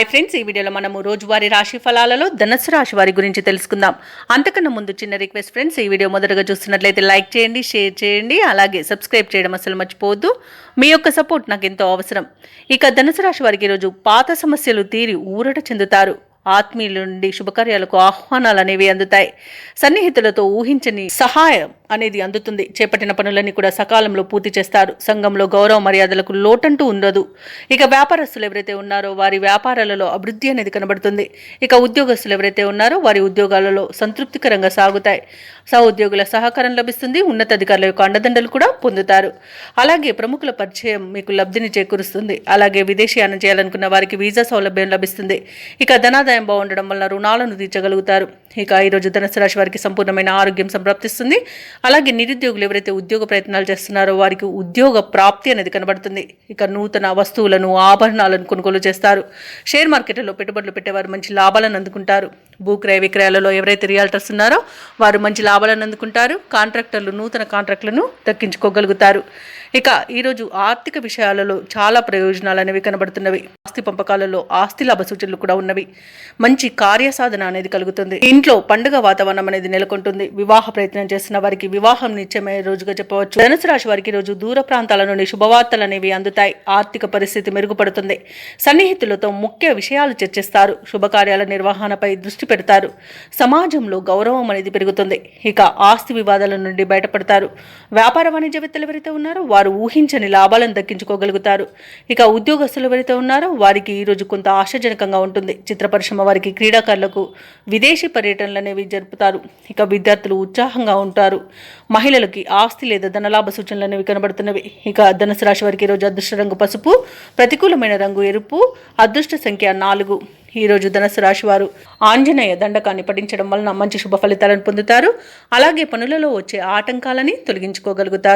Hi friends, ఈ వీడియోలో మనము రోజువారీ రాశి ఫలాలలో ధనుసు రాశి వారి గురించి తెలుసుకుందాం. అంతకన్నా ముందు చిన్న రిక్వెస్ట్ ఫ్రెండ్స్, ఈ వీడియో మొదటగా చూస్తున్నట్లయితే లైక్ చేయండి, షేర్ చేయండి, అలాగే సబ్స్క్రైబ్ చేయడం అసలు మర్చిపోవద్దు. మీ యొక్క సపోర్ట్ నాకు ఎంతో అవసరం. ఇక ధనుసు రాశి వారికి ఈరోజు పాత సమస్యలు తీరి ఊరట చెందుతారు. ఆత్మీయుల నుండి శుభకార్యాలకు ఆహ్వానాలు అనేవి అందుతాయి. సన్నిహితులతో ఊహించని సహాయం అనేది అందుతుంది. చేపట్టిన పనులన్నీ కూడా సకాలంలో పూర్తి చేస్తారు. సంఘంలో గౌరవ మర్యాదలకు లోటంటూ ఉండదు. ఇక వ్యాపారస్తులు ఎవరైతే ఉన్నారో వారి వ్యాపారాలలో అభివృద్ధి అనేది కనబడుతుంది. ఇక ఉద్యోగస్తులు ఎవరైతే ఉన్నారో వారి ఉద్యోగాలలో సంతృప్తికరంగా సాగుతాయి. సహోద్యోగుల సహకారం లభిస్తుంది. ఉన్నతాధికారుల యొక్క అండదండలు కూడా పొందుతారు. అలాగే ప్రముఖుల పరిచయం మీకు లబ్ధిని చేకూరుస్తుంది. అలాగే విదేశీయానం చేయాలనుకున్న వారికి వీసా సౌలభ్యం లభిస్తుంది. ఇక ధనాదాయం బాగుండడం వల్ల రుణాలను తీర్చగలుగుతారు. ఇక ఈరోజు ధనుసు రాశి వారికి సంపూర్ణమైన ఆరోగ్యం సంప్రాప్తిస్తుంది. అలాగే నిరుద్యోగులు ఎవరైతే ఉద్యోగ ప్రయత్నాలు చేస్తున్నారో వారికి ఉద్యోగ ప్రాప్తి అనేది కనబడుతుంది. ఇక నూతన వస్తువులను ఆభరణాలను కొనుగోలు చేస్తారు. షేర్ మార్కెట్లో పెట్టుబడులు పెట్టేవారు మంచి లాభాలను అందుకుంటారు. భూక్రయ విక్రయాలలో ఎవరైతే రియాల్టర్స్ ఉన్నారో వారు మంచి లాభాలను అందుకుంటారు. కాంట్రాక్టర్లు నూతన కాంట్రాక్టులను దక్కించుకోగలుగుతారు. ఇక ఈరోజు ఆర్థిక విషయాలలో చాలా ప్రయోజనాలు అనేవి కనబడుతున్నవి. ఆస్తి పంపకాలలో ఆస్తి లాభ సూచనలు కూడా ఉన్నవి. మంచి కార్యసాధన అనేది కలుగుతుంది. ఇంట్లో పండుగ వాతావరణం అనేది నెలకొంటుంది. వివాహ ప్రయత్నం చేస్తున్న వారికి వివాహం నిశ్చయమయ్యే రోజుగా చెప్పవచ్చు. ధనుసు రాశి వారికి రోజు దూర ప్రాంతాల నుండి శుభవార్తలు అనేవి అందుతాయి. ఆర్థిక పరిస్థితి మెరుగుపడుతుంది. సన్నిహితులతో ముఖ్య విషయాలు చర్చిస్తారు. శుభకార్యాల నిర్వహణపై దృష్టి పెడతారు. సమాజంలో గౌరవం అనేది పెరుగుతుంది. ఇక ఆస్తి వివాదాల నుండి బయటపడతారు. వ్యాపార వాణిజ్యవేత్తలు ఎవరైతే ఉన్నారో వారు ఊహించని లాభాలను దక్కించుకోగలుగుతారు. ఇక ఉద్యోగస్తులు ఎవరైతే ఉన్నారో వారికి ఈరోజు కొంత ఆశాజనకంగా ఉంటుంది. చిత్ర పరిశ్రమ వారికి, క్రీడాకారులకు విదేశీ పర్యటనలు అనేవి జరుపుతారు. ఇక విద్యార్థులు ఉత్సాహంగా ఉంటారు. మహిళలకి ఆస్తి లేదా ధనలాభ సూచనలు అనేవి కనబడుతున్నవి. ఇక ధనుసు రాశి వారికి ఈరోజు అదృష్ట రంగు పసుపు, ప్రతికూలమైన రంగు ఎరుపు, అదృష్ట సంఖ్య 4. ఈరోజు ధనుసు రాశి వారు ఆంజనేయ దండకాన్ని పఠించడం వలన మంచి శుభ ఫలితాలను పొందుతారు. అలాగే పనులలో వచ్చే ఆటంకాలని తొలగించుకోగలుగుతారు.